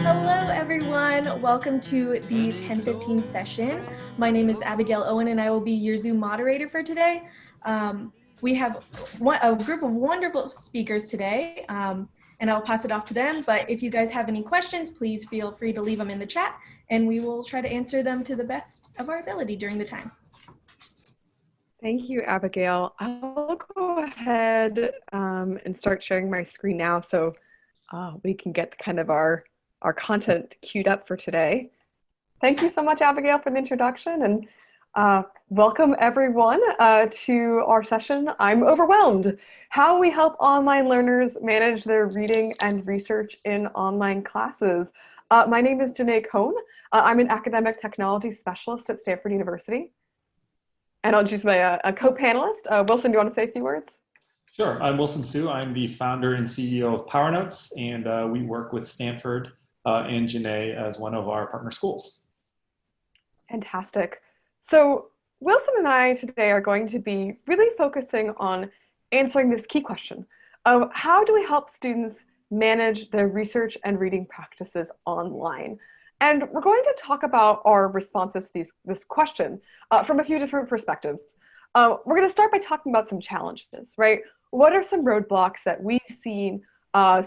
Hello, everyone. Welcome to the 10:15 session. My name is Abigail Owen, and I will be your Zoom moderator for today. We have a group of wonderful speakers today, and I'll pass it off to them. But if you guys have any questions, please feel free to leave them in the chat, and we will try to answer them to the best of our ability during the time. Thank you, Abigail. I'll go ahead and start sharing my screen now so we can get kind of our content queued up for today. Thank you so much, Abigail, for the introduction, and welcome everyone to our session, I'm Overwhelmed, How We Help Online Learners Manage Their Reading and Research in Online Classes. My name is Janae Cohn. I'm an academic technology specialist at Stanford University. And I'll introduce my co-panelist. Wilson, do you want to say a few words? Sure. I'm Wilson Su. I'm the founder and CEO of PowerNotes, and we work with Stanford and Janae as one of our partner schools. Fantastic. So Wilson and I today are going to be really focusing on answering this key question of how do we help students manage their research and reading practices online? And we're going to talk about our responses to this question from a few different perspectives. We're going to start by talking about some challenges, right? What are some roadblocks that we've seen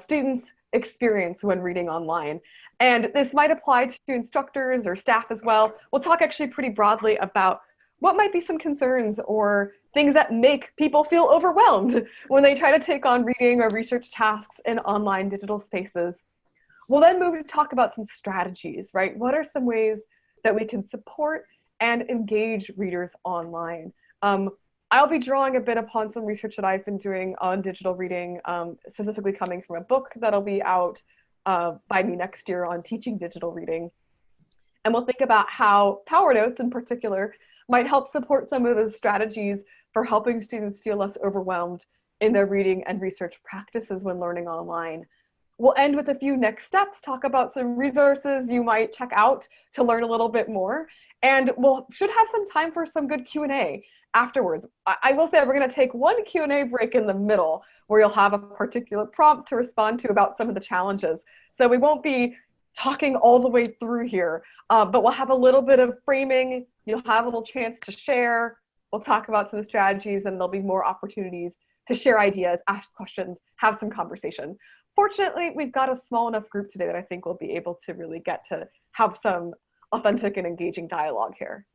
students experience when reading online? And this might apply to instructors or staff as well. We'll talk actually pretty broadly about what might be some concerns or things that make people feel overwhelmed when they try to take on reading or research tasks in online digital spaces. We'll then move to talk about some strategies, right? What are some ways that we can support and engage readers online? I'll be drawing a bit upon some research that I've been doing on digital reading, specifically coming from a book that'll be out by me next year on teaching digital reading. And we'll think about how PowerNotes in particular might help support some of those strategies for helping students feel less overwhelmed in their reading and research practices when learning online. We'll end with a few next steps, talk about some resources you might check out to learn a little bit more, and should have some time for some good Q&A afterwards. I will say we're going to take one Q&A break in the middle where you'll have a particular prompt to respond to about some of the challenges. So we won't be talking all the way through here, but we'll have a little bit of framing. You'll have a little chance to share. We'll talk about some strategies, and there'll be more opportunities to share ideas, ask questions, have some conversation. Fortunately, we've got a small enough group today that I think we'll be able to really get to have some authentic and engaging dialogue here.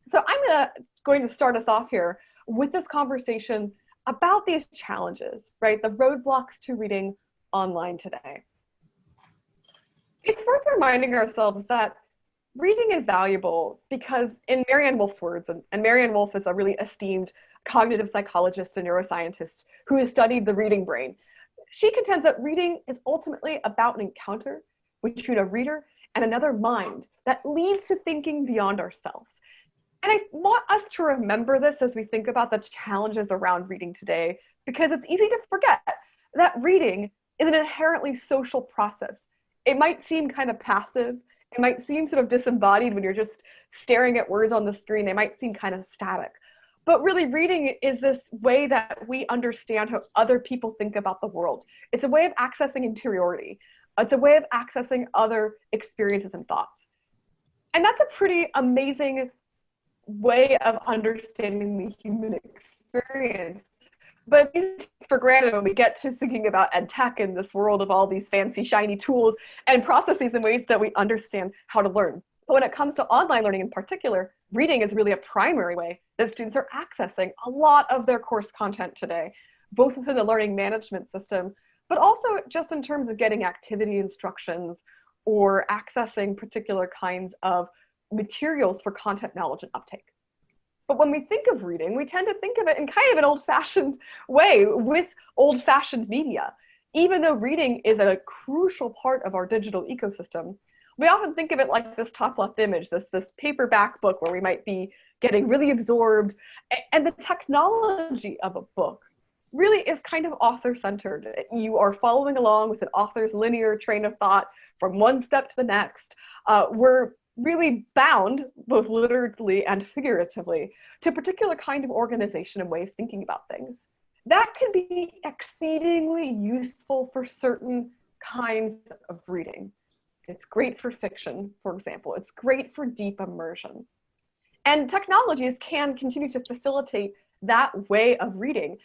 So I'm going to start us off here with this conversation about these challenges, right? The roadblocks to reading online today. It's worth reminding ourselves that reading is valuable because in Marianne Wolff's words, and Marianne Wolff is a really esteemed cognitive psychologist and neuroscientist who has studied the reading brain. She contends that reading is ultimately about an encounter between a reader and another mind that leads to thinking beyond ourselves. And I want us to remember this as we think about the challenges around reading today, because it's easy to forget that reading is an inherently social process. It might seem kind of passive. It might seem sort of disembodied when you're just staring at words on the screen. They might seem kind of static. But really, reading is this way that we understand how other people think about the world. It's a way of accessing interiority. It's a way of accessing other experiences and thoughts. And that's a pretty amazing way of understanding the human experience. But it's for granted when we get to thinking about ed tech in this world of all these fancy, shiny tools and processes and ways that we understand how to learn. But when it comes to online learning in particular, reading is really a primary way that students are accessing a lot of their course content today, both within the learning management system, but also just in terms of getting activity instructions or accessing particular kinds of materials for content knowledge and uptake. But when we think of reading, we tend to think of it in kind of an old-fashioned way with old-fashioned media. Even though reading is a crucial part of our digital ecosystem, we often think of it like this top left image, this paperback book where we might be getting really absorbed. And the technology of a book really is kind of author-centered. You are following along with an author's linear train of thought from one step to the next. We're really bound, both literally and figuratively, to a particular kind of organization and way of thinking about things. That can be exceedingly useful for certain kinds of reading. It's great for fiction, for example. It's great for deep immersion. And technologies can continue to facilitate that way of reading.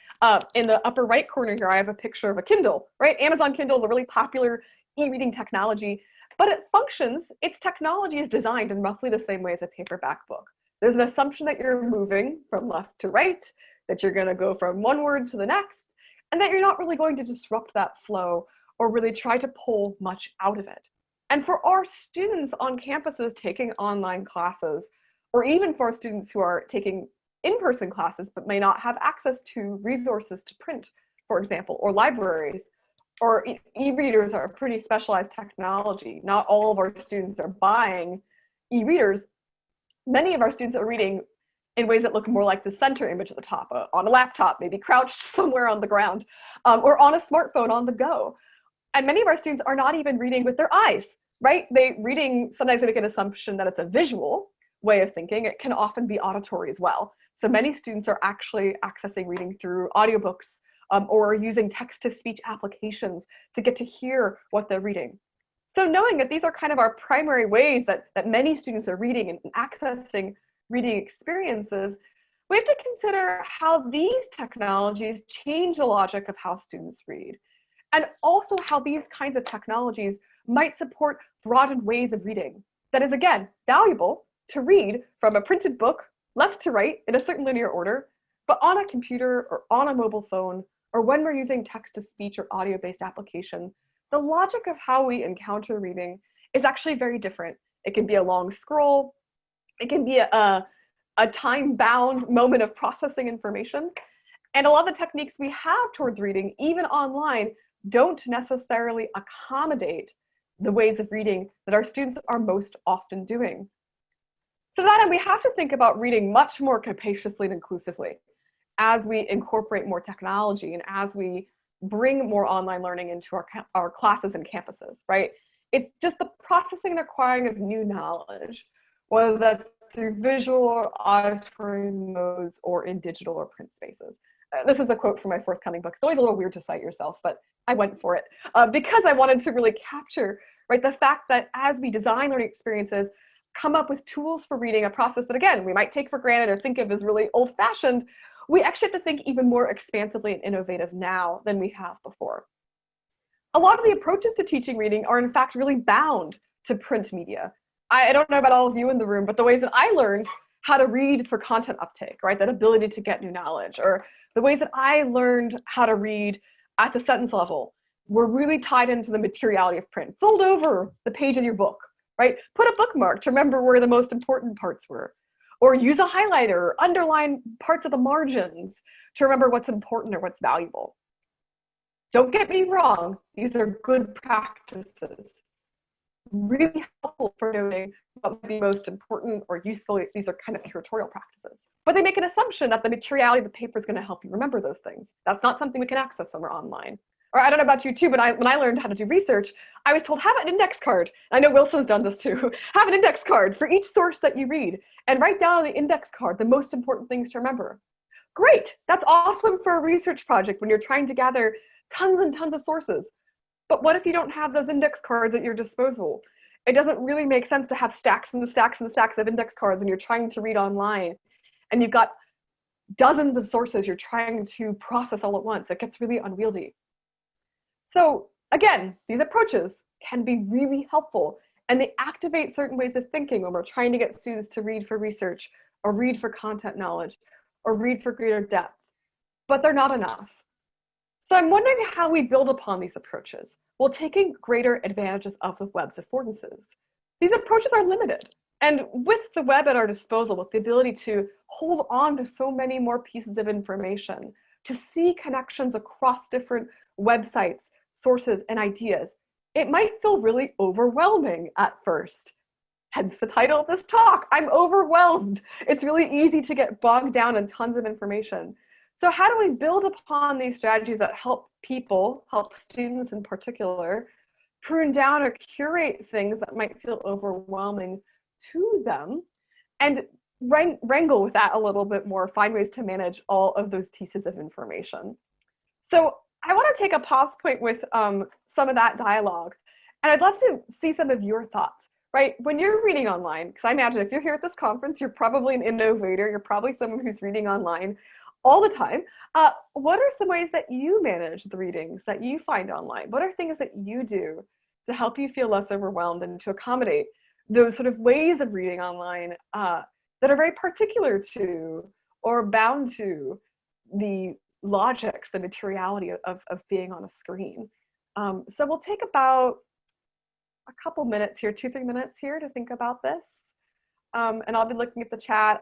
In the upper right corner here, I have a picture of a Kindle, right? Amazon Kindle is a really popular e-reading technology, but it functions, its technology is designed in roughly the same way as a paperback book. There's an assumption that you're moving from left to right, that you're going to go from one word to the next, and that you're not really going to disrupt that flow or really try to pull much out of it. And for our students on campuses taking online classes, or even for students who are taking in-person classes but may not have access to resources to print, for example, or libraries, or e-readers are a pretty specialized technology. Not all of our students are buying e-readers. Many of our students are reading in ways that look more like the center image at the top, on a laptop, maybe crouched somewhere on the ground, or on a smartphone on the go. And many of our students are not even reading with their eyes, right? Sometimes they make an assumption that it's a visual way of thinking. It can often be auditory as well. So many students are actually accessing reading through audiobooks or using text-to-speech applications to get to hear what they're reading. So knowing that these are kind of our primary ways that many students are reading and accessing reading experiences, we have to consider how these technologies change the logic of how students read, and also how these kinds of technologies might support broadened ways of reading. That is, again, valuable to read from a printed book, left to right, in a certain linear order, but on a computer or on a mobile phone, or when we're using text-to-speech or audio-based application, the logic of how we encounter reading is actually very different. It can be a long scroll. It can be a time-bound moment of processing information. And a lot of the techniques we have towards reading, even online, don't necessarily accommodate the ways of reading that our students are most often doing. So to that end, we have to think about reading much more capaciously and inclusively as we incorporate more technology and as we bring more online learning into our classes and campuses, right? It's just the processing and acquiring of new knowledge, whether that's through visual or auditory modes or in digital or print spaces. This is a quote from my forthcoming book. It's always a little weird to cite yourself, but I went for it because I wanted to really capture, right, the fact that as we design learning experiences, come up with tools for reading, a process that, again, we might take for granted or think of as really old-fashioned, we actually have to think even more expansively and innovative now than we have before. A lot of the approaches to teaching reading are in fact really bound to print media. I don't know about all of you in the room, but the ways that I learned how to read for content uptake, right, that ability to get new knowledge, or the ways that I learned how to read at the sentence level were really tied into the materiality of print. Fold over the page of your book, right? Put a bookmark to remember where the most important parts were. Or use a highlighter, or underline parts of the margins to remember what's important or what's valuable. Don't get me wrong, these are good practices. Really helpful for noting what might be most important or useful. These are kind of curatorial practices. But they make an assumption that the materiality of the paper is going to help you remember those things. That's not something we can access somewhere online. Or I don't know about you too, but when I learned how to do research, I was told, have an index card. I know Wilson's done this too. Have an index card for each source that you read and write down on the index card the most important things to remember. Great, that's awesome for a research project when you're trying to gather tons and tons of sources. But what if you don't have those index cards at your disposal? It doesn't really make sense to have stacks and stacks and stacks of index cards when you're trying to read online and you've got dozens of sources you're trying to process all at once. It gets really unwieldy. So again, these approaches can be really helpful and they activate certain ways of thinking when we're trying to get students to read for research or read for content knowledge or read for greater depth, but they're not enough. So I'm wondering how we build upon these approaches while taking greater advantages of the web's affordances. These approaches are limited, and with the web at our disposal, with the ability to hold on to so many more pieces of information, to see connections across different websites, sources, and ideas, it might feel really overwhelming at first. Hence the title of this talk, I'm overwhelmed. It's really easy to get bogged down in tons of information. So how do we build upon these strategies that help people, help students in particular, prune down or curate things that might feel overwhelming to them and wrangle with that a little bit more, find ways to manage all of those pieces of information? So I want to take a pause point with some of that dialogue And I'd love to see some of your thoughts, right? When you're reading online, because I imagine if you're here at this conference, you're probably an innovator, you're probably someone who's reading online all the time. What are some ways that you manage the readings that you find online? What are things that you do to help you feel less overwhelmed and to accommodate those sort of ways of reading online that are very particular to or bound to the logics, the materiality of being on a screen? So we'll take about a couple minutes here, 2-3 minutes here to think about this. And I'll be looking at the chat.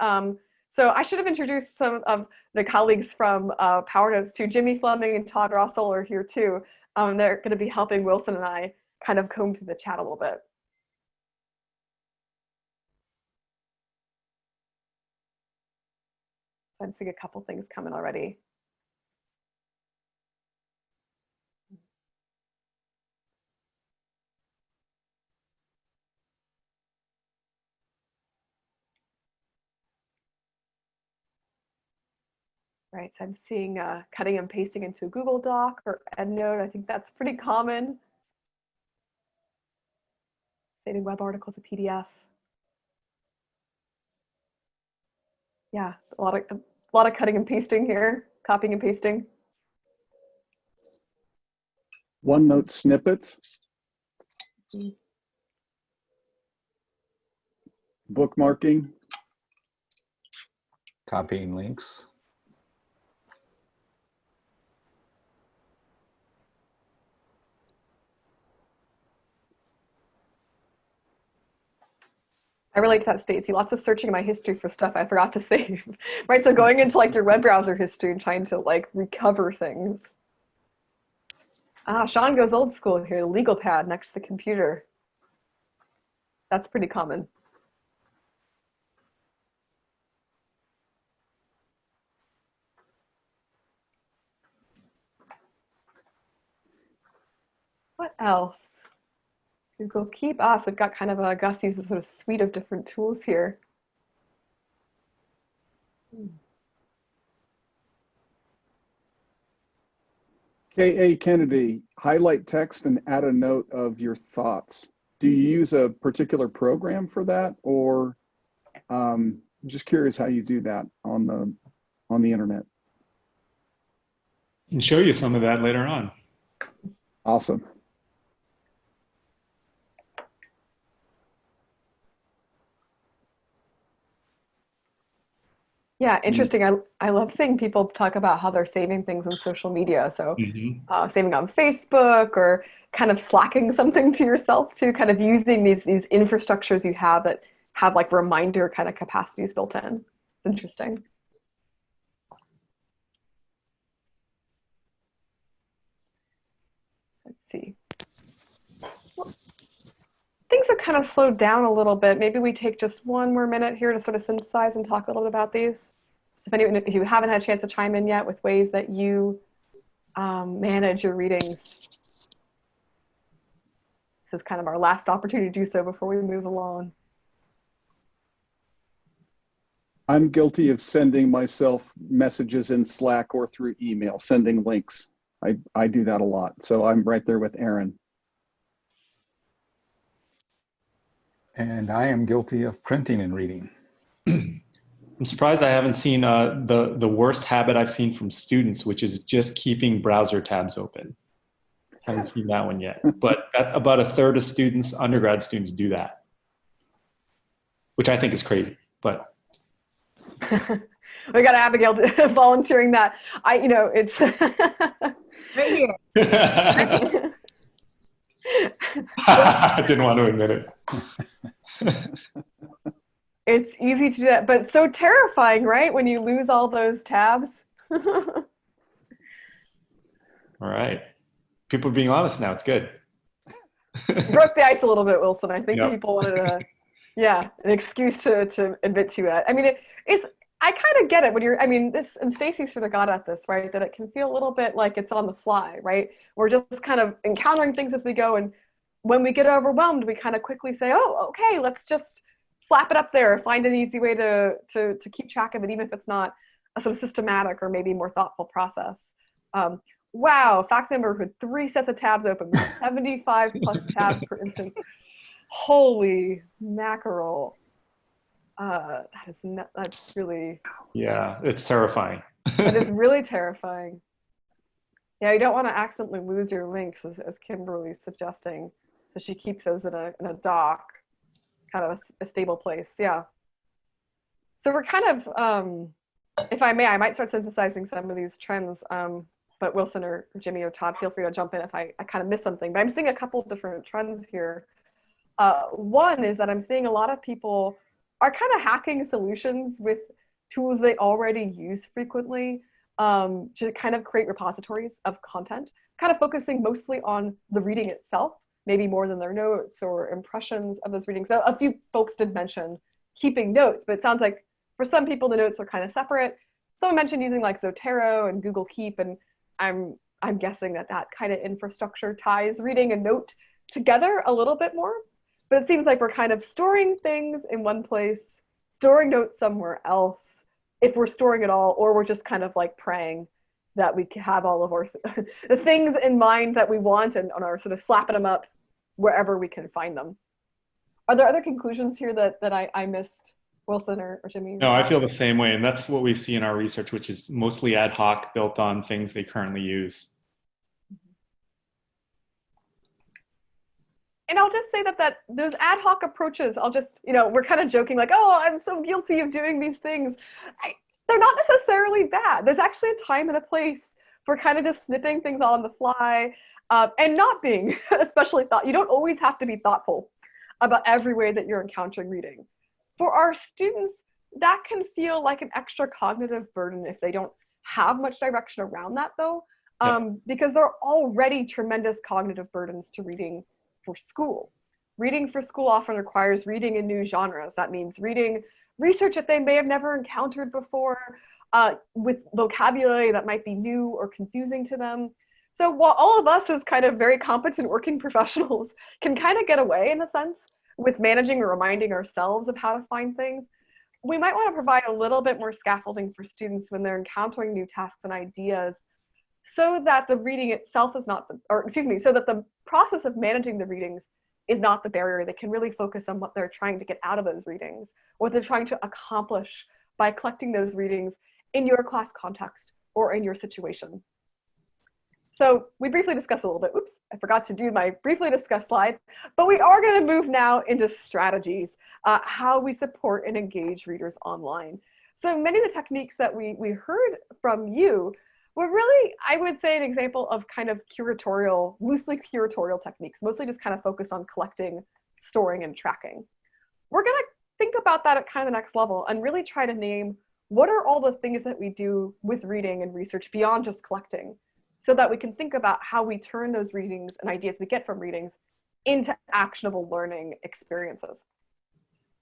So I should have introduced some of the colleagues from PowerNotes too. Jimmy Fleming and Todd Russell are here too. They're going to be helping Wilson and I kind of comb through the chat a little bit. So I'm seeing a couple things coming already. Right, so I'm seeing cutting and pasting into a Google Doc or EndNote. I think that's pretty common. Saving web articles to PDF. Yeah, a lot of cutting and pasting here, copying and pasting. OneNote snippets. Bookmarking. Copying links. I relate to that, Stacey. Lots of searching in my history for stuff I forgot to save, right? So going into like your web browser history and trying to like recover things. Sean goes old school here, the legal pad next to the computer. That's pretty common. What else? Google Keep. So we've got kind of a Gus uses a sort of suite of different tools here. K.A. Kennedy, highlight text and add a note of your thoughts. Do you use a particular program for that, or just curious how you do that on the internet? I can show you some of that later on. Awesome. Yeah, interesting. I love seeing people talk about how they're saving things on social media. So saving on Facebook or kind of slacking something to yourself to kind of using these infrastructures you have that have like reminder kind of capacities built in. Interesting. Let's see. Well, things have kind of slowed down a little bit. Maybe we take just one more minute here to sort of synthesize and talk a little bit about these. So if you haven't had a chance to chime in yet with ways that you manage your readings, this is kind of our last opportunity to do so before we move along. I'm guilty of sending myself messages in Slack or through email, sending links. I do that a lot. So I'm right there with Aaron. And I am guilty of printing and reading. I'm surprised I haven't seen the worst habit I've seen from students, which is just keeping browser tabs open. Haven't seen that one yet. But about a third of students, undergrad students, do that, which I think is crazy. But we got Abigail volunteering that. It's Right here. I didn't want to admit it. It's easy to do that, but so terrifying, right? When you lose all those tabs. All right. People are being honest now. It's good. Broke the ice a little bit, Wilson. I think Yep. people wanted an excuse to admit to it. I mean, I kind of get it when and Stacey sort of got at this, right? That it can feel a little bit like it's on the fly, right? We're just kind of encountering things as we go. And when we get overwhelmed, we kind of quickly say, oh, okay, let's just slap it up there, find an easy way to keep track of it, even if it's not a sort of systematic or maybe more thoughtful process. wow, fact number with 3 sets of tabs open, 75 plus tabs per instance. Holy mackerel. That's really, Yeah, it's terrifying. that is really terrifying. Yeah, you don't want to accidentally lose your links, as Kimberly's suggesting. So she keeps those in a dock, kind of a stable place. Yeah. So we're kind of, if I may, I might start synthesizing some of these trends. But Wilson or Jimmy or Todd, feel free to jump in if I kind of miss something. But I'm seeing a couple of different trends here. One is that I'm seeing a lot of people are kind of hacking solutions with tools they already use frequently to kind of create repositories of content, kind of focusing mostly on the reading itself, maybe more than their notes or impressions of those readings. So a few folks did mention keeping notes, but it sounds like for some people the notes are kind of separate. Someone mentioned using like Zotero and Google Keep, and I'm guessing that kind of infrastructure ties reading and note together a little bit more. But it seems like we're kind of storing things in one place, storing notes somewhere else, if we're storing it all, or we're just kind of like praying that we have all of our the things in mind that we want and are sort of slapping them up wherever we can find them. Are there other conclusions here that I missed, Wilson or Jimmy? No, I feel the same way. And that's what we see in our research, which is mostly ad hoc, built on things they currently use. And I'll just say that those ad hoc approaches, we're kind of joking like, oh, I'm so guilty of doing these things. They're not necessarily bad. There's actually a time and a place for kind of just snipping things on the fly and not being especially you don't always have to be thoughtful about every way that you're encountering reading. For our students, that can feel like an extra cognitive burden if they don't have much direction around that though, because there are already tremendous cognitive burdens to reading for school. Reading for school often requires reading in new genres. That means reading research that they may have never encountered before, with vocabulary that might be new or confusing to them. So while all of us as kind of very competent working professionals can kind of get away in a sense with managing or reminding ourselves of how to find things, we might want to provide a little bit more scaffolding for students when they're encountering new tasks and ideas, so that the reading itself is not, so that the process of managing the readings is not the barrier. They can really focus on what they're trying to get out of those readings, what they're trying to accomplish by collecting those readings in your class context or in your situation. So we briefly discussed a little bit, oops, I forgot to do my briefly discussed slide, but we are going to move now into strategies, how we support and engage readers online. So many of the techniques that we heard from you were really, I would say, an example of kind of curatorial, loosely curatorial techniques, mostly just kind of focused on collecting, storing, and tracking. We're going to think about that at kind of the next level and really try to name what are all the things that we do with reading and research beyond just collecting, so that we can think about how we turn those readings and ideas we get from readings into actionable learning experiences.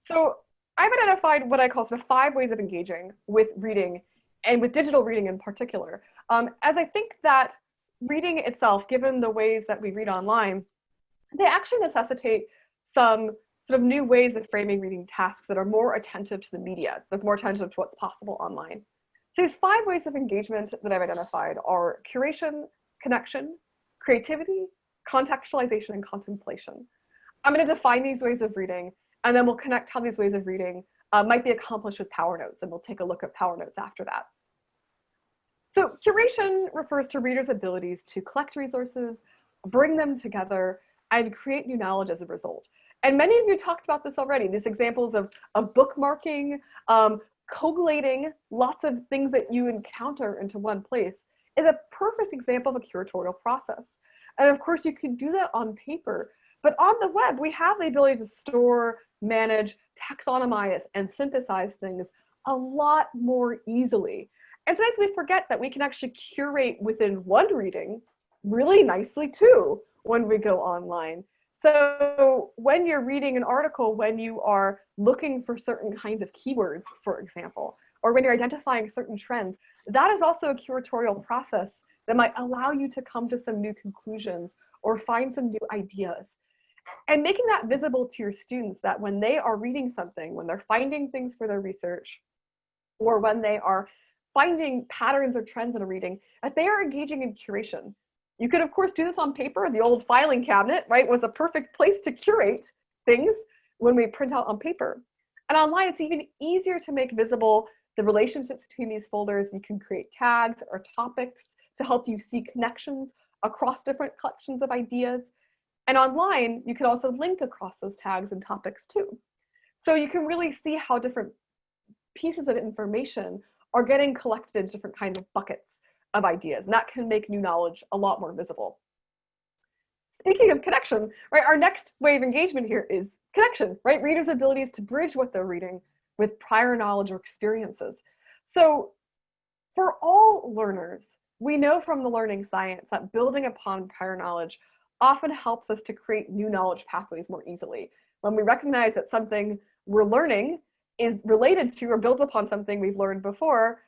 So I've identified what I call sort of 5 ways of engaging with reading and with digital reading in particular, as I think that reading itself, given the ways that we read online, they actually necessitate some sort of new ways of framing reading tasks that are more attentive to the media, that's more attentive to what's possible online. So these 5 ways of engagement that I've identified are curation, connection, creativity, contextualization, and contemplation. I'm going to define these ways of reading, and then we'll connect how these ways of reading might be accomplished with PowerNotes, and we'll take a look at PowerNotes after that. So curation refers to readers' abilities to collect resources, bring them together, and create new knowledge as a result. And many of you talked about this already, these examples of bookmarking, collating lots of things that you encounter into one place is a perfect example of a curatorial process. And of course, you can do that on paper, but on the web, we have the ability to store, manage, taxonomize, and synthesize things a lot more easily. And sometimes we forget that we can actually curate within one reading really nicely too when we go online. So when you're reading an article, when you are looking for certain kinds of keywords, for example, or when you're identifying certain trends, that is also a curatorial process that might allow you to come to some new conclusions or find some new ideas. And making that visible to your students, that when they are reading something, when they're finding things for their research, or when they are finding patterns or trends in a reading, that they are engaging in curation. You could, of course, do this on paper. The old filing cabinet, right, was a perfect place to curate things when we print out on paper. And online, it's even easier to make visible the relationships between these folders. You can create tags or topics to help you see connections across different collections of ideas. And online, you can also link across those tags and topics too. So you can really see how different pieces of information are getting collected in different kinds of buckets of ideas. And that can make new knowledge a lot more visible. Speaking of connection, right, our next way of engagement here is connection, right? Readers' abilities to bridge what they're reading with prior knowledge or experiences. So for all learners, we know from the learning science that building upon prior knowledge often helps us to create new knowledge pathways more easily. When we recognize that something we're learning is related to or builds upon something we've learned before,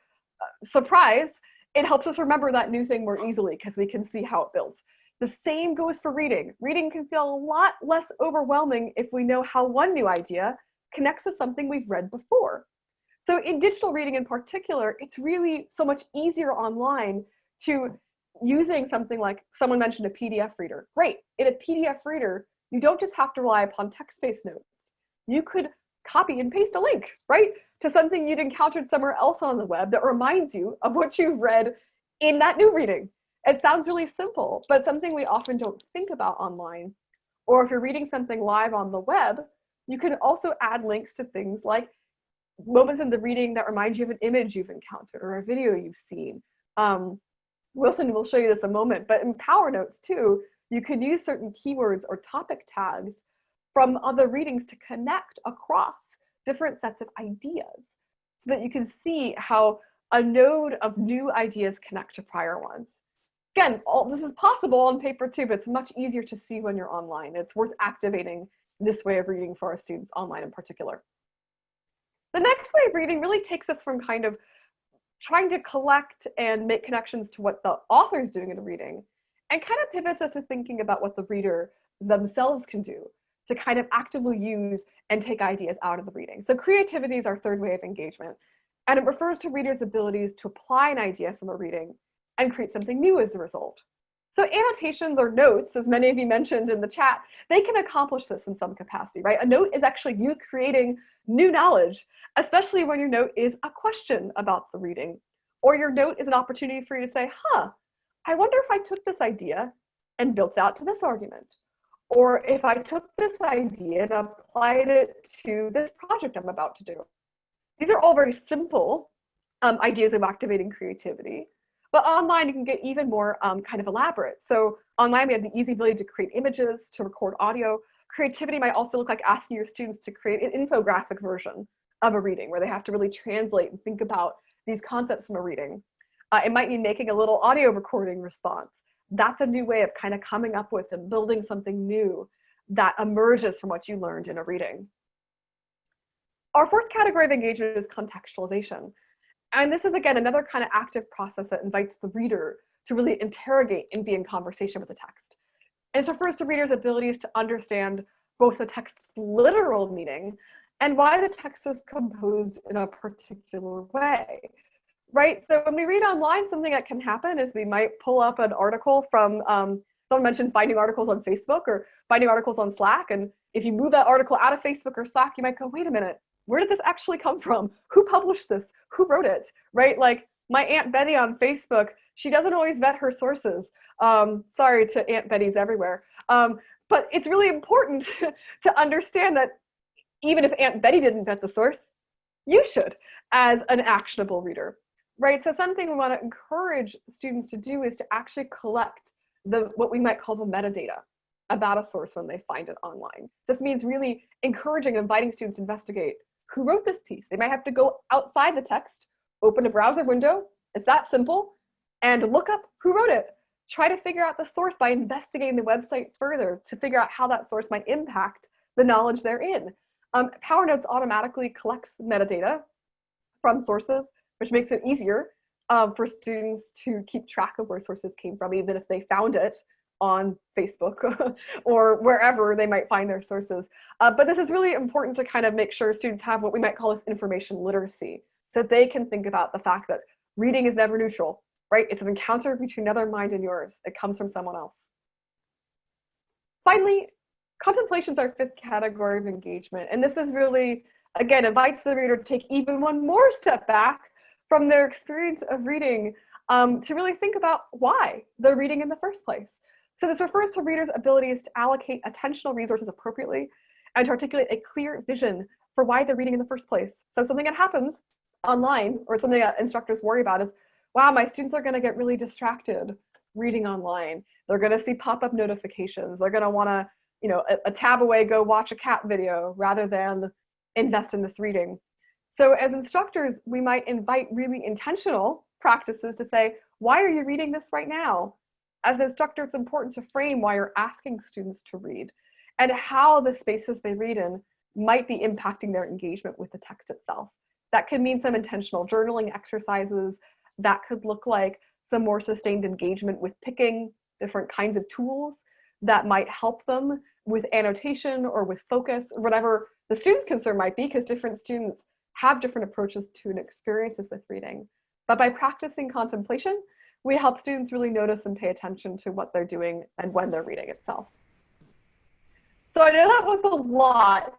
surprise, it helps us remember that new thing more easily because we can see how it builds. The same goes for reading. Reading can feel a lot less overwhelming if we know how one new idea connects with something we've read before. So in digital reading in particular, it's really so much easier online to using something like, someone mentioned a PDF reader. Great, in a PDF reader, you don't just have to rely upon text-based notes. You could copy and paste a link, right, to something you'd encountered somewhere else on the web that reminds you of what you've read in that new reading. It sounds really simple, but something we often don't think about online. Or if you're reading something live on the web, you can also add links to things like moments in the reading that remind you of an image you've encountered or a video you've seen. Wilson will show you this in a moment, but in PowerNotes too, you could use certain keywords or topic tags from other readings to connect across different sets of ideas so that you can see how a node of new ideas connect to prior ones. Again, all this is possible on paper too, but it's much easier to see when you're online. It's worth activating this way of reading for our students online in particular. The next way of reading really takes us from kind of trying to collect and make connections to what the author is doing in a reading and kind of pivots us to thinking about what the reader themselves can do to kind of actively use and take ideas out of the reading. So creativity is our third way of engagement, and it refers to readers' abilities to apply an idea from a reading and create something new as a result. So annotations or notes, as many of you mentioned in the chat, they can accomplish this in some capacity, right? A note is actually you creating new knowledge, especially when your note is a question about the reading, or your note is an opportunity for you to say, I wonder if I took this idea and built out to this argument, or if I took this idea and applied it to this project I'm about to do. These are all very simple ideas of activating creativity. But online, you can get even more kind of elaborate. So online, we have the easy ability to create images, to record audio. Creativity might also look like asking your students to create an infographic version of a reading where they have to really translate and think about these concepts from a reading. It might be making a little audio recording response. That's a new way of kind of coming up with and building something new that emerges from what you learned in a reading. Our fourth category of engagement is contextualization. And this is, again, another kind of active process that invites the reader to really interrogate and be in conversation with the text. And it refers to readers' abilities to understand both the text's literal meaning and why the text was composed in a particular way, right? So when we read online, something that can happen is we might pull up an article from, someone mentioned finding articles on Facebook or finding articles on Slack. And if you move that article out of Facebook or Slack, you might go, wait a minute, where did this actually come from? Who published this? Who wrote it, right? Like my Aunt Betty on Facebook, she doesn't always vet her sources. Sorry to Aunt Betty's everywhere. But it's really important to understand that even if Aunt Betty didn't vet the source, you should as an actionable reader, right? So something we want to encourage students to do is to actually collect what we might call the metadata about a source when they find it online. This means really encouraging and inviting students to investigate who wrote this piece. They might have to go outside the text, open a browser window, it's that simple, and look up who wrote it. Try to figure out the source by investigating the website further to figure out how that source might impact the knowledge they're in. PowerNotes automatically collects metadata from sources, which makes it easier for students to keep track of where sources came from, even if they found it on Facebook or wherever they might find their sources. But this is really important to kind of make sure students have what we might call as information literacy, so that they can think about the fact that Reading is never neutral, right? It's an encounter between another mind and yours. It comes from someone else. Finally, contemplation is our fifth category of engagement. And this is really, again, invites the reader to take even one more step back from their experience of reading to really think about why they're reading in the first place. So this refers to readers' abilities to allocate attentional resources appropriately and to articulate a clear vision for why they're reading in the first place. So something that happens online, or something that instructors worry about, is, wow, my students are going to get really distracted reading online. They're going to see pop-up notifications. They're going to want to, you know, a tab away, go watch a cat video rather than invest in this reading. So as instructors, we might invite really intentional practices to say, why are you reading this right now? As an instructor, it's important to frame why you're asking students to read and how the spaces they read in might be impacting their engagement with the text itself. That could mean some intentional journaling exercises. That could look like some more sustained engagement with picking different kinds of tools that might help them with annotation or with focus, or whatever the student's concern might be, because different students have different approaches to and experiences with reading. But by practicing contemplation, we help students really notice and pay attention to what they're doing and when they're reading itself. So I know that was a lot.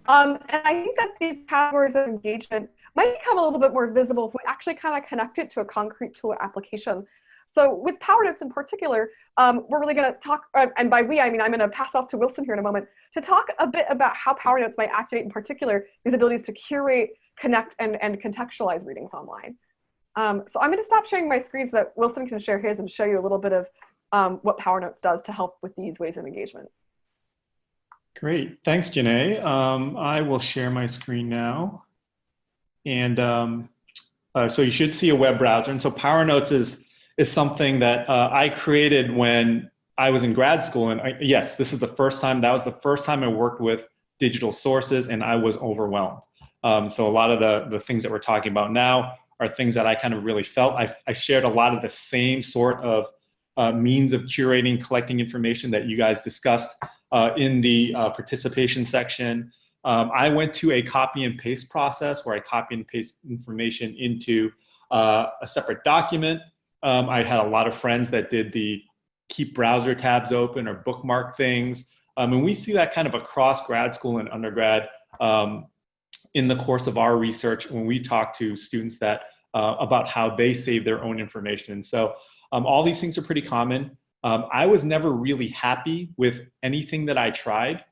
And I think that these categories of engagement might become a little bit more visible if we actually kind of connect it to a concrete tool or application. So with PowerNotes in particular, we're really going to talk, and by we, I mean I'm going to pass off to Wilson here in a moment, to talk a bit about how PowerNotes might activate in particular these abilities to curate, connect, and contextualize readings online. So I'm going to stop sharing my screen so that Wilson can share his and show you a little bit of what PowerNotes does to help with these ways of engagement. Great, thanks, Janae. I will share my screen now. And so you should see a web browser. And so PowerNotes is something that I created when I was in grad school. And yes, this is the first time, that was the first time I worked with digital sources, and I was overwhelmed. So a lot of the things that we're talking about now are things that I kind of really felt. I shared a lot of the same sort of means of curating, collecting information that you guys discussed in the participation section. I went to a copy and paste process where I copy and paste information into a separate document. I had a lot of friends that did the keep browser tabs open or bookmark things. And we see that kind of across grad school and undergrad in the course of our research when we talk to students that about how they save their own information. And so all these things are pretty common. I was never really happy with anything that I tried,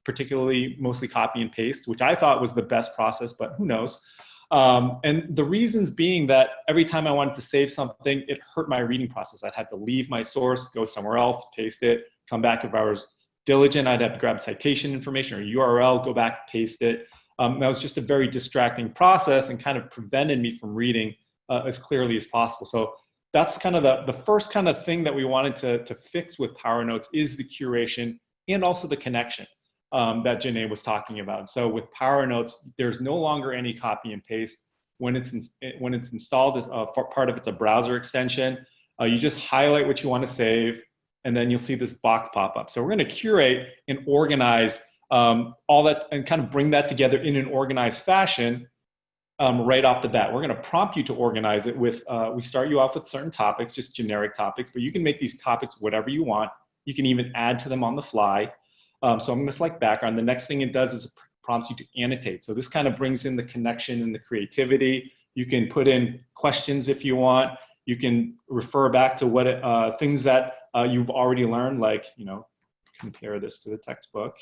particularly mostly copy and paste, which I thought was the best process, but who knows? And the reasons being that every time I wanted to save something, it hurt my reading process. I'd have to leave my source, go somewhere else, paste it, come back. If I was diligent, I'd have to grab citation information or URL, go back, paste it. That was just a very distracting process and kind of prevented me from reading as clearly as possible. So that's kind of the first kind of thing that we wanted to fix with PowerNotes is the curation and also the connection that Janae was talking about. So with PowerNotes, there's no longer any copy and paste. When it's installed as part of it's a browser extension, you just highlight what you want to save, and then you'll see this box pop up. So we're going to curate and organize all that and kind of bring that together in an organized fashion right off the bat. We're going to prompt you to organize it with, we start you off with certain topics, just generic topics, but you can make these topics whatever you want. You can even add to them on the fly. So I'm going to select background. The next thing it does is it prompts you to annotate. So this kind of brings in the connection and the creativity. You can put in questions if you want. You can refer back to what things that you've already learned, like, you know, compare this to the textbook.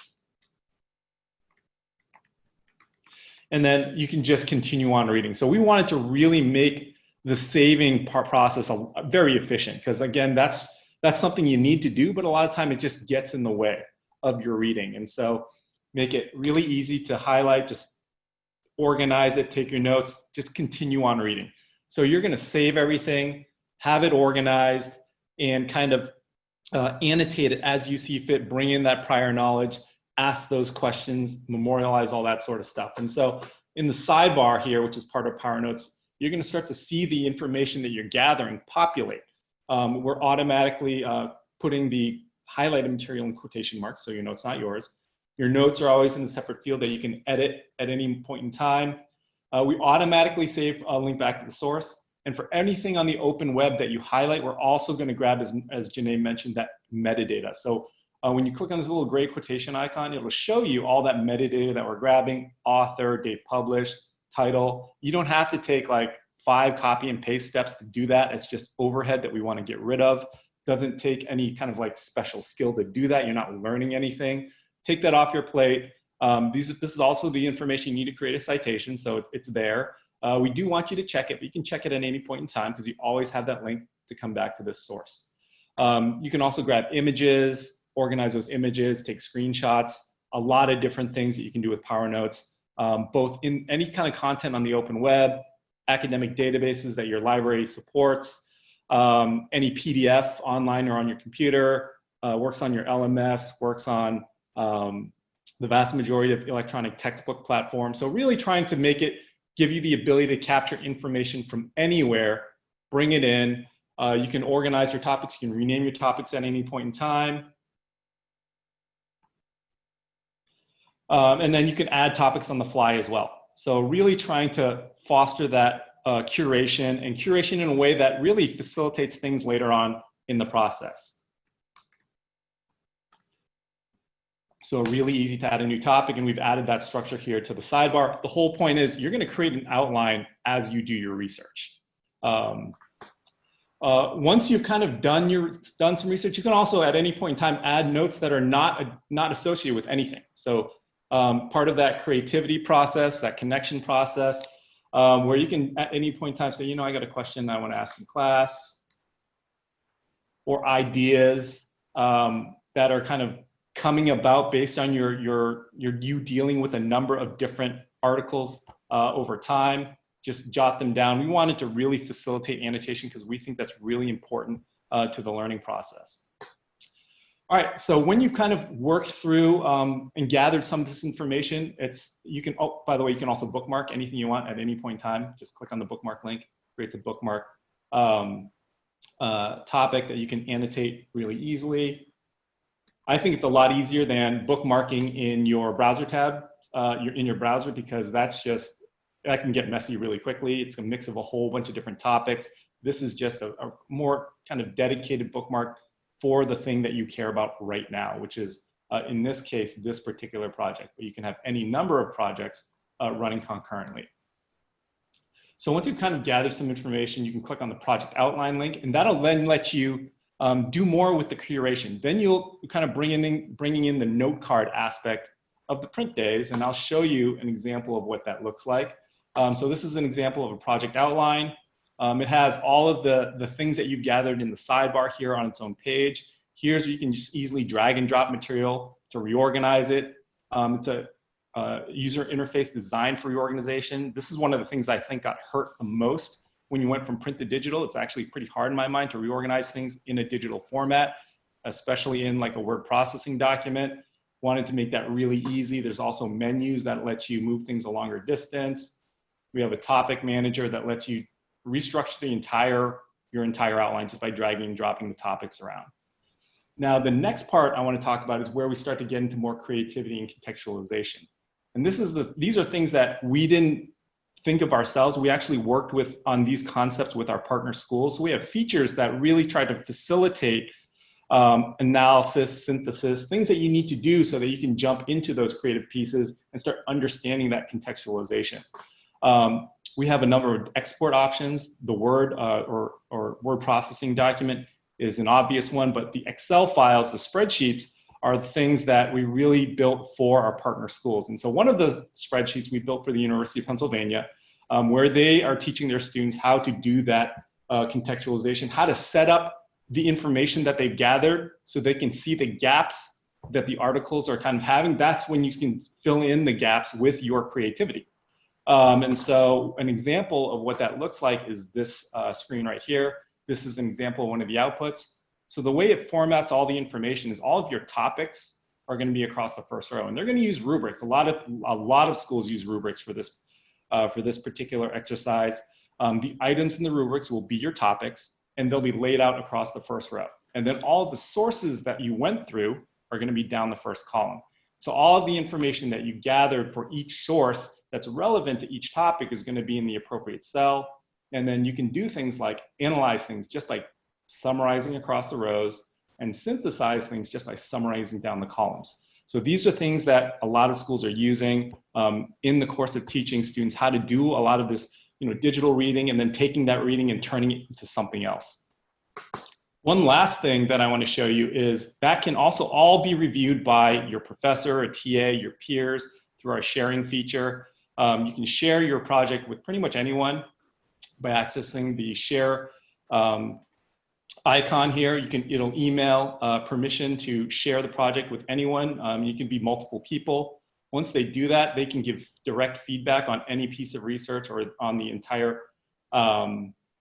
And then you can just continue on reading. So we wanted to really make the saving process very efficient, because again, that's something you need to do, but a lot of time it just gets in the way of your reading. And so make it really easy to highlight, just organize it, take your notes, just continue on reading. So you're gonna save everything, have it organized, and kind of annotate it as you see fit, bring in that prior knowledge, ask those questions, memorialize all that sort of stuff. And so in the sidebar here, which is part of PowerNotes, you're going to start to see the information that you're gathering populate. We're automatically putting the highlighted material in quotation marks, so your note's not yours. Your notes are always in a separate field that you can edit at any point in time. We automatically save a link back to the source. And for anything on the open web that you highlight, we're also going to grab, as Janae mentioned, that metadata. So when you click on this little gray quotation icon, it will show you all that metadata that we're grabbing: author, date published, title. You don't have to take like 5 copy and paste steps to do that. It's just overhead that we want to get rid of. Doesn't take any kind of like special skill to do that. You're not learning anything. Take that off your plate. This is also the information you need to create a citation, so it's there. We do want you to check it, but you can check it at any point in time because you always have that link to come back to this source. You can also grab images, organize those images, take screenshots, a lot of different things that you can do with PowerNotes, both in any kind of content on the open web, academic databases that your library supports, any PDF online or on your computer, works on your LMS, works on the vast majority of electronic textbook platforms. So really trying to make it, give you the ability to capture information from anywhere, bring it in. You can organize your topics, you can rename your topics at any point in time. And then you can add topics on the fly as well. So really trying to foster that curation, and curation in a way that really facilitates things later on in the process. So really easy to add a new topic, and we've added that structure here to the sidebar. The whole point is you're going to create an outline as you do your research. Once you've kind of done some research, you can also at any point in time add notes that are not associated with anything. So part of that creativity process, that connection process, where you can at any point in time say, you know, I got a question I want to ask in class, or ideas that are kind of coming about based on you dealing with a number of different articles over time. Just jot them down. We wanted to really facilitate annotation because we think that's really important to the learning process. All right, so when you've kind of worked through and gathered some of this information, oh, by the way, you can also bookmark anything you want at any point in time. Just click on the bookmark link, creates a bookmark topic that you can annotate really easily. I think it's a lot easier than bookmarking in your browser tab, in your browser, because that can get messy really quickly. It's a mix of a whole bunch of different topics. This is just a more kind of dedicated bookmark for the thing that you care about right now, which is, in this case, this particular project. But you can have any number of projects running concurrently. So once you've kind of gathered some information, you can click on the project outline link, and that'll then let you do more with the curation. Then you'll kind of bringing in the note card aspect of the print days, and I'll show you an example of what that looks like. So this is an example of a project outline. It has all of the things that you've gathered in the sidebar here on its own page. Here's where you can just easily drag and drop material to reorganize it. It's a user interface designed for reorganization. This is one of the things I think got hurt the most when you went from print to digital. It's actually pretty hard in my mind to reorganize things in a digital format, especially in like a word processing document. Wanted to make that really easy. There's also menus that let you move things a longer distance. We have a topic manager that lets you restructure your entire outline just by dragging and dropping the topics around. Now, the next part I want to talk about is where we start to get into more creativity and contextualization. And these are things that we didn't think of ourselves. We actually worked on these concepts with our partner schools. So we have features that really try to facilitate analysis, synthesis, things that you need to do so that you can jump into those creative pieces and start understanding that contextualization. We have a number of export options. The Word or word processing document is an obvious one, but the Excel files, the spreadsheets, are the things that we really built for our partner schools. And so one of the spreadsheets we built for the University of Pennsylvania, where they are teaching their students how to do that contextualization, how to set up the information that they've gathered so they can see the gaps that the articles are kind of having. That's when you can fill in the gaps with your creativity. And so an example of what that looks like is this screen right here. This is an example of one of the outputs. So the way it formats all the information is all of your topics are going to be across the first row, and they're going to use rubrics. A lot of schools use rubrics for this particular exercise. The items in the rubrics will be your topics, and they'll be laid out across the first row. And then all of the sources that you went through are going to be down the first column. So all of the information that you gathered for each source that's relevant to each topic is going to be in the appropriate cell. And then you can do things like analyze things just by summarizing across the rows, and synthesize things just by summarizing down the columns. So these are things that a lot of schools are using in the course of teaching students how to do a lot of this, digital reading, and then taking that reading and turning it into something else. One last thing that I want to show you is that can also all be reviewed by your professor, a TA, your peers through our sharing feature. You can share your project with pretty much anyone by accessing the share icon here. It'll email permission to share the project with anyone. You can be multiple people. Once they do that, they can give direct feedback on any piece of research or on the entire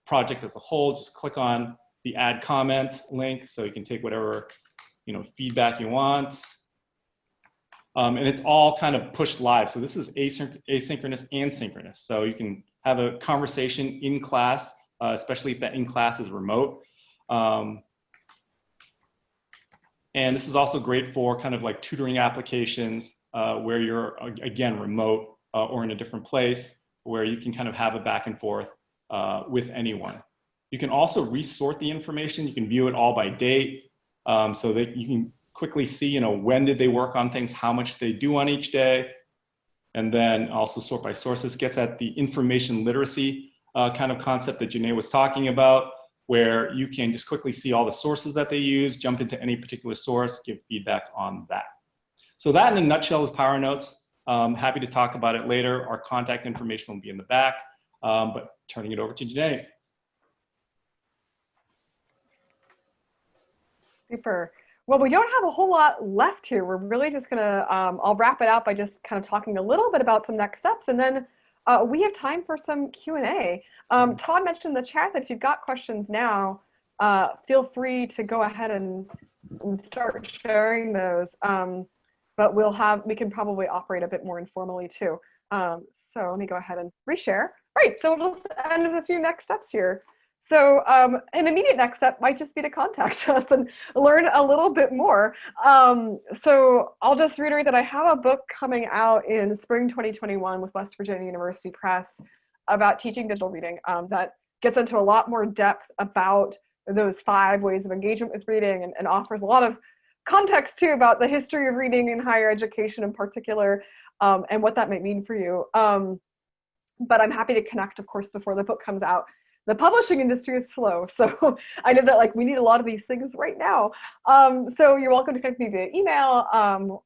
project as a whole. Just click on the add comment link so you can take whatever feedback you want. And it's all kind of pushed live. So this is asynchronous and synchronous. So you can have a conversation in class, especially if that in class is remote. And this is also great for kind of like tutoring applications where you're, again, remote or in a different place, where you can kind of have a back and forth with anyone. You can also resort the information. You can view it all by date so that you can quickly see, when did they work on things, how much they do on each day, and then also sort by sources. Gets at the information literacy kind of concept that Janae was talking about, where you can just quickly see all the sources that they use, jump into any particular source, give feedback on that. So that in a nutshell is PowerNotes. Happy to talk about it later. Our contact information will be in the back, but turning it over to Janae. Super. Well, we don't have a whole lot left here. We're really just gonna, I'll wrap it up by just kind of talking a little bit about some next steps, and then we have time for some Q&A. Todd mentioned in the chat that if you've got questions now, feel free to go ahead and start sharing those. But we can probably operate a bit more informally too. So let me go ahead and reshare. Right, so we'll just end with a few next steps here. So an immediate next step might just be to contact us and learn a little bit more. So I'll just reiterate that I have a book coming out in spring 2021 with West Virginia University Press about teaching digital reading that gets into a lot more depth about those 5 ways of engagement with reading and offers a lot of context too about the history of reading in higher education in particular and what that might mean for you. But I'm happy to connect, of course, before the book comes out. The publishing industry is slow, so I know that we need a lot of these things right now. So you're welcome to connect me via email,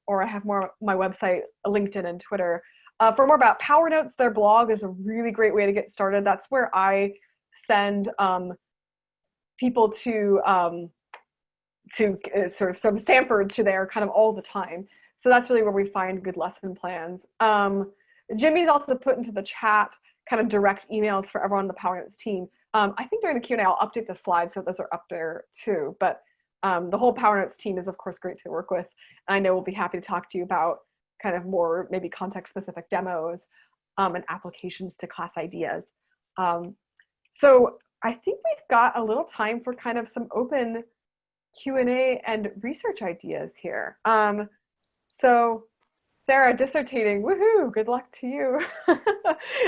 or I have more my website, LinkedIn, and Twitter. For more about PowerNotes, their blog is a really great way to get started. That's where I send people to sort of Stanford to there kind of all the time. So that's really where we find good lesson plans. Jimmy's also put into the chat kind of direct emails for everyone on the PowerNotes team. I think during the Q&A, I'll update the slides so those are up there too. But the whole PowerNotes team is, of course, great to work with. I know we'll be happy to talk to you about kind of more maybe context-specific demos and applications to class ideas. So I think we've got a little time for kind of some open Q&A and research ideas here. So Sarah, dissertating, woohoo, good luck to you.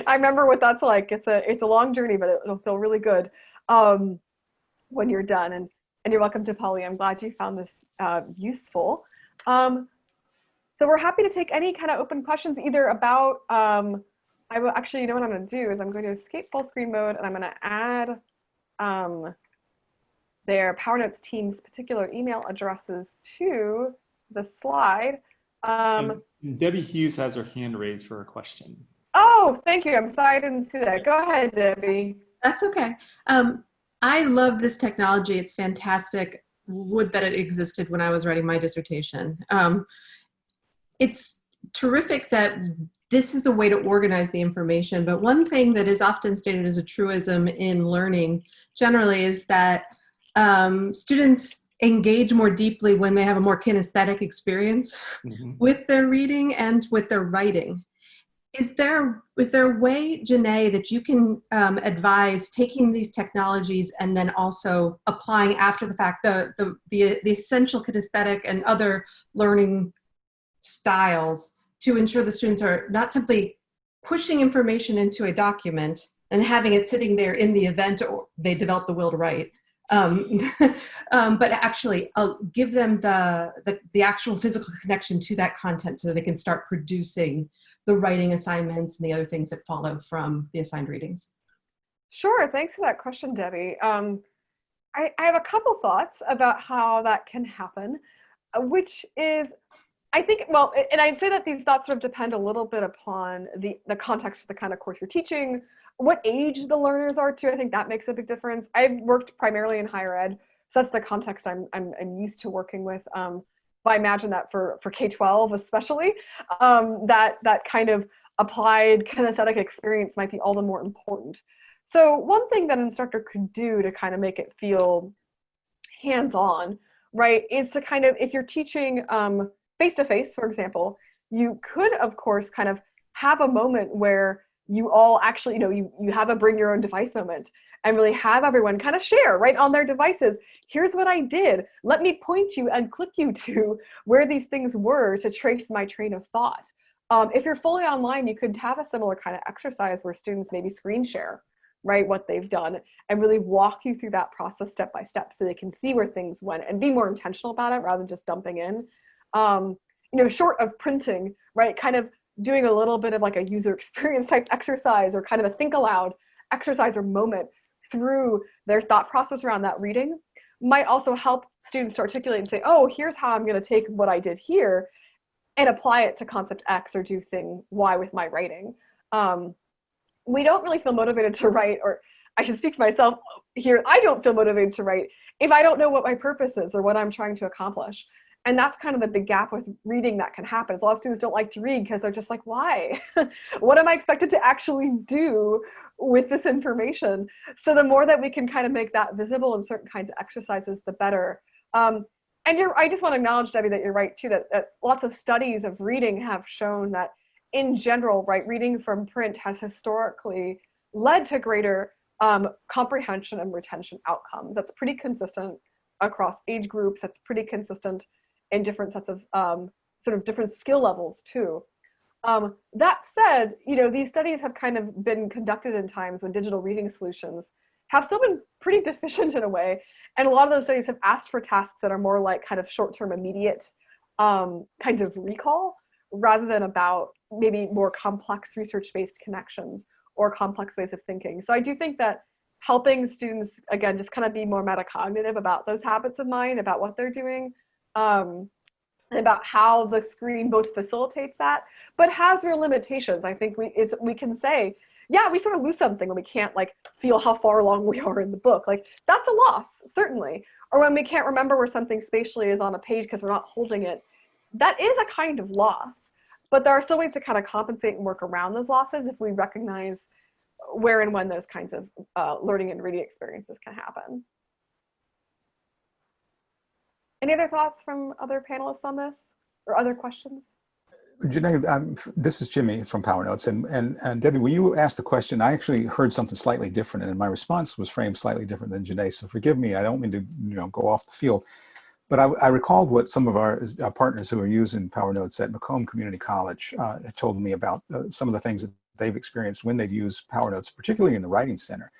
I remember what that's like. It's a long journey, but it'll feel really good when you're done. And you're welcome to Polly. I'm glad you found this useful. So we're happy to take any kind of open questions, either about, I will actually, you know what I'm gonna do is I'm going to escape full screen mode and I'm gonna add their PowerNotes team's particular email addresses to the slide. Debbie Hughes has her hand raised for a question. Oh, thank you. I'm sorry I didn't see that. Go ahead, Debbie. That's okay. I love this technology. It's fantastic. Would that it existed when I was writing my dissertation. It's terrific that this is a way to organize the information, but one thing that is often stated as a truism in learning generally is that students engage more deeply when they have a more kinesthetic experience with their reading and with their writing. Is there a way, Janae, that you can advise taking these technologies and then also applying after the fact the essential kinesthetic and other learning styles to ensure the students are not simply pushing information into a document and having it sitting there in the event or they develop the will to write. But actually give them the actual physical connection to that content so they can start producing the writing assignments and the other things that follow from the assigned readings. Sure, thanks for that question, Debbie. I have a couple thoughts about how that can happen, which is, I think, well, and I'd say that these thoughts sort of depend a little bit upon the context of the kind of course you're teaching, what age the learners are too. I think that makes a big difference. I've worked primarily in higher ed, so that's the context I'm used to working with. But I imagine that for K-12 especially, that kind of applied kinesthetic experience might be all the more important. So one thing that an instructor could do to kind of make it feel hands-on, right, is to kind of, if you're teaching face-to-face, for example, you could, of course, kind of have a moment where you all actually, you have a bring your own device moment and really have everyone kind of share right on their devices. Here's what I did. Let me point you and click you to where these things were to trace my train of thought. If you're fully online, you could have a similar kind of exercise where students maybe screen share, right, what they've done and really walk you through that process step by step so they can see where things went and be more intentional about it rather than just dumping in. Short of printing, right, kind of doing a little bit of like a user experience type exercise or kind of a think aloud exercise or moment through their thought process around that reading might also help students to articulate and say, oh, here's how I'm going to take what I did here and apply it to concept X or do thing Y with my writing. We don't really feel motivated to write, or I should speak for myself here, I don't feel motivated to write if I don't know what my purpose is or what I'm trying to accomplish. And that's kind of the big gap with reading that can happen. A lot of students don't like to read because they're just like, why? What am I expected to actually do with this information? So the more that we can kind of make that visible in certain kinds of exercises, the better. And I just want to acknowledge, Debbie, that you're right too, that lots of studies of reading have shown that in general, right, reading from print has historically led to greater comprehension and retention outcomes. That's pretty consistent across age groups. That's pretty consistent in different sets of sort of different skill levels too. That said, these studies have kind of been conducted in times when digital reading solutions have still been pretty deficient in a way. And a lot of those studies have asked for tasks that are more like kind of short-term immediate kinds of recall rather than about maybe more complex research-based connections or complex ways of thinking. So I do think that helping students, again, just kind of be more metacognitive about those habits of mind, about what they're doing, and about how the screen both facilitates that, but has real limitations. I think we can say, yeah, we sort of lose something when we can't like feel how far along we are in the book. Like that's a loss, certainly. Or when we can't remember where something spatially is on a page because we're not holding it. That is a kind of loss, but there are still ways to kind of compensate and work around those losses if we recognize where and when those kinds of learning and reading experiences can happen. Any other thoughts from other panelists on this or other questions? Janae, this is Jimmy from PowerNotes, and Debbie, when you asked the question, I actually heard something slightly different, and my response was framed slightly different than Janae. So forgive me, I don't mean to go off the field, but I recalled what some of our partners who are using PowerNotes at Macomb Community College had told me about some of the things that they've experienced when they've used PowerNotes, particularly in the Writing Center.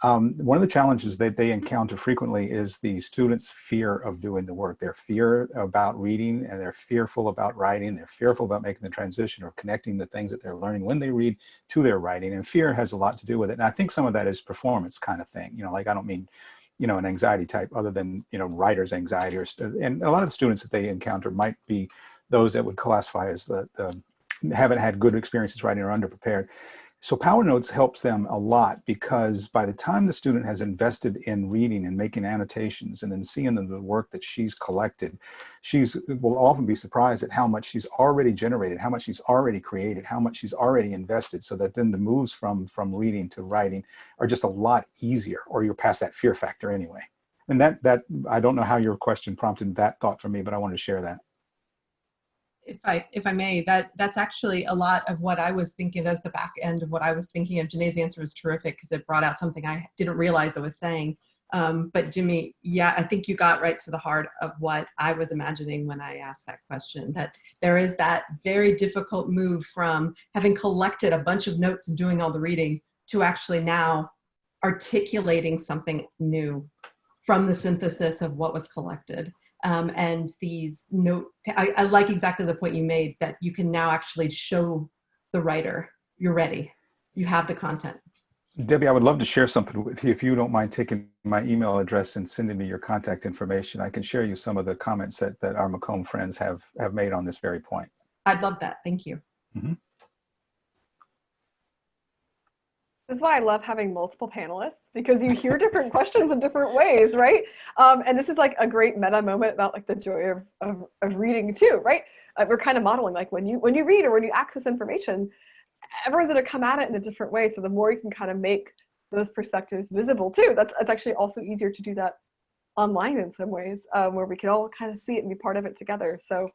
One of the challenges that they encounter frequently is the students' fear of doing the work. Their fear about reading, and they're fearful about writing. They're fearful about making the transition or connecting the things that they're learning when they read to their writing. And fear has a lot to do with it. And I think some of that is performance kind of thing. Like I don't mean, an anxiety type other than, writer's anxiety. And a lot of the students that they encounter might be those that would classify as the haven't had good experiences writing or underprepared. So PowerNotes helps them a lot because by the time the student has invested in reading and making annotations and then seeing the work that she's collected, will often be surprised at how much she's already generated, how much she's already created, how much she's already invested, so that then the moves from reading to writing are just a lot easier, or you're past that fear factor anyway. And that I don't know how your question prompted that thought for me, but I wanted to share that. If I may, that's actually a lot of what I was thinking as the back end of what I was thinking of. Janae's answer was terrific because it brought out something I didn't realize I was saying. But Jimmy, yeah, I think you got right to the heart of what I was imagining when I asked that question, that there is that very difficult move from having collected a bunch of notes and doing all the reading to actually now articulating something new from the synthesis of what was collected. And these I like exactly the point you made, that you can now actually show the writer, you're ready, you have the content. Debbie, I would love to share something with you. If you don't mind taking my email address and sending me your contact information, I can share you some of the comments that our Macomb friends have made on this very point. I'd love that. Thank you. Mm-hmm. This is why I love having multiple panelists, because you hear different questions in different ways, right? And this is like a great meta moment about like the joy of reading too, right? We're kind of modeling like when you read or when you access information, everyone's going to come at it in a different way. So the more you can kind of make those perspectives visible too, it's actually also easier to do that online in some ways, where we can all kind of see it and be part of it together. So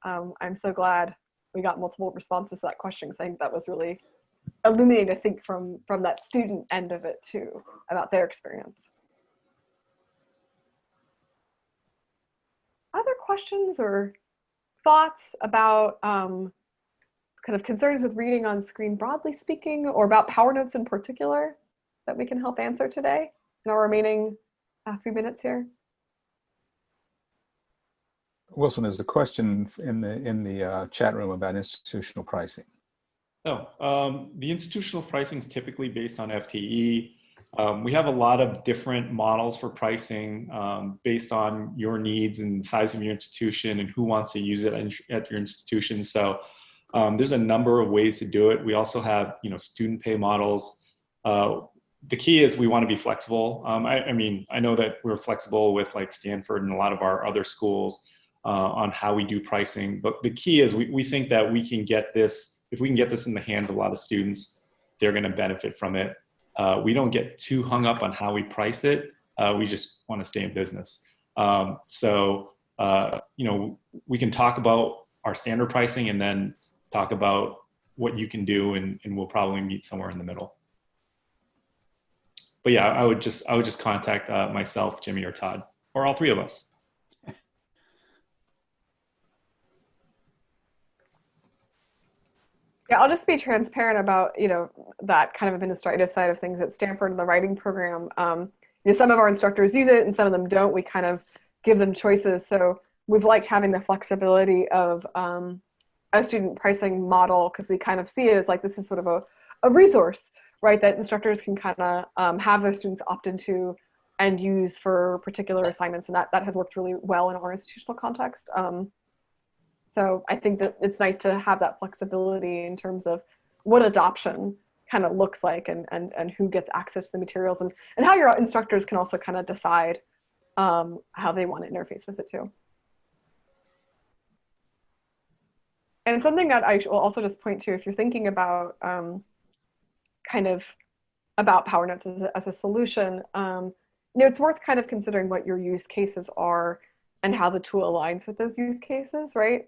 I'm so glad we got multiple responses to that question, because I think that was really illuminating to think from that student end of it too, about their experience. Other questions or thoughts about kind of concerns with reading on screen broadly speaking, or about PowerNotes in particular, that we can help answer today in our remaining few minutes here? Wilson, there's a question in the chat room about institutional pricing. No, the institutional pricing is typically based on FTE. We have a lot of different models for pricing based on your needs and the size of your institution and who wants to use it at your institution. So there's a number of ways to do it. We also have, student pay models. The key is we want to be flexible. I mean, I know that we're flexible with like Stanford and a lot of our other schools on how we do pricing, but the key is we think that we can get this. If we can get this in the hands of a lot of students, they're going to benefit from it. We don't get too hung up on how we price it. We just want to stay in business. So we can talk about our standard pricing and then talk about what you can do, and we'll probably meet somewhere in the middle. But yeah, I would just contact myself, Jimmy, or Todd, or all three of us. Yeah, I'll just be transparent about, that kind of administrative side of things at Stanford in the writing program. Some of our instructors use it and some of them don't. We kind of give them choices. So we've liked having the flexibility of a student pricing model, because we kind of see it as like, this is sort of a resource, right? That instructors can kind of have their students opt into and use for particular assignments. And that has worked really well in our institutional context. So I think that it's nice to have that flexibility in terms of what adoption kind of looks like, and who gets access to the materials, and how your instructors can also kind of decide how they want to interface with it too. And something that I will also just point to, if you're thinking about kind of about PowerNotes as a solution, it's worth kind of considering what your use cases are and how the tool aligns with those use cases, right?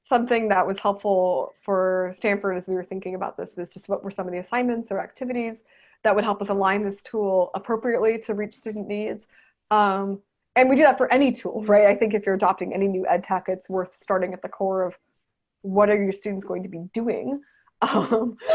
Something that was helpful for Stanford as we were thinking about this is just what were some of the assignments or activities that would help us align this tool appropriately to reach student needs. And we do that for any tool, right? I think if you're adopting any new ed tech, it's worth starting at the core of what are your students going to be doing,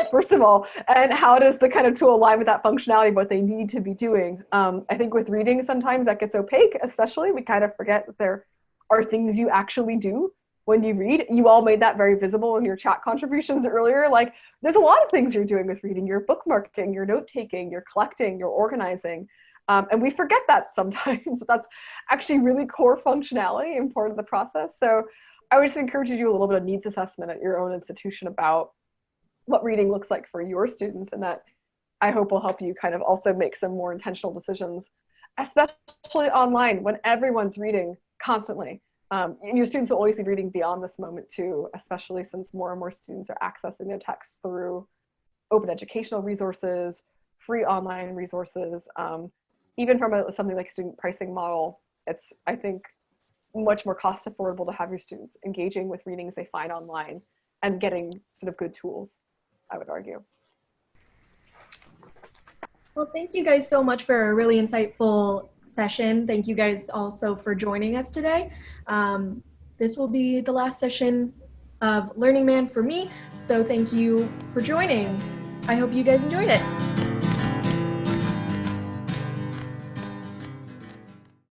first of all, and how does the kind of tool align with that functionality of what they need to be doing. I think with reading, sometimes that gets opaque, especially. We kind of forget that there are things you actually do when you read. You all made that very visible in your chat contributions earlier. Like, there's a lot of things you're doing with reading. You're bookmarking, you're note-taking, you're collecting, you're organizing. And we forget that sometimes. That's actually really core functionality and part of the process. So I would just encourage you to do a little bit of needs assessment at your own institution about what reading looks like for your students, and that I hope will help you kind of also make some more intentional decisions, especially online when everyone's reading constantly. Your students will always be reading beyond this moment too, especially since more and more students are accessing their texts through open educational resources, free online resources. Even from something like student pricing model, it's, I think, much more cost affordable to have your students engaging with readings they find online and getting sort of good tools, I would argue. Well, thank you guys so much for a really insightful session. Thank you guys also for joining us today. This will be the last session of Learning Man for me, so thank you for joining. I hope you guys enjoyed it.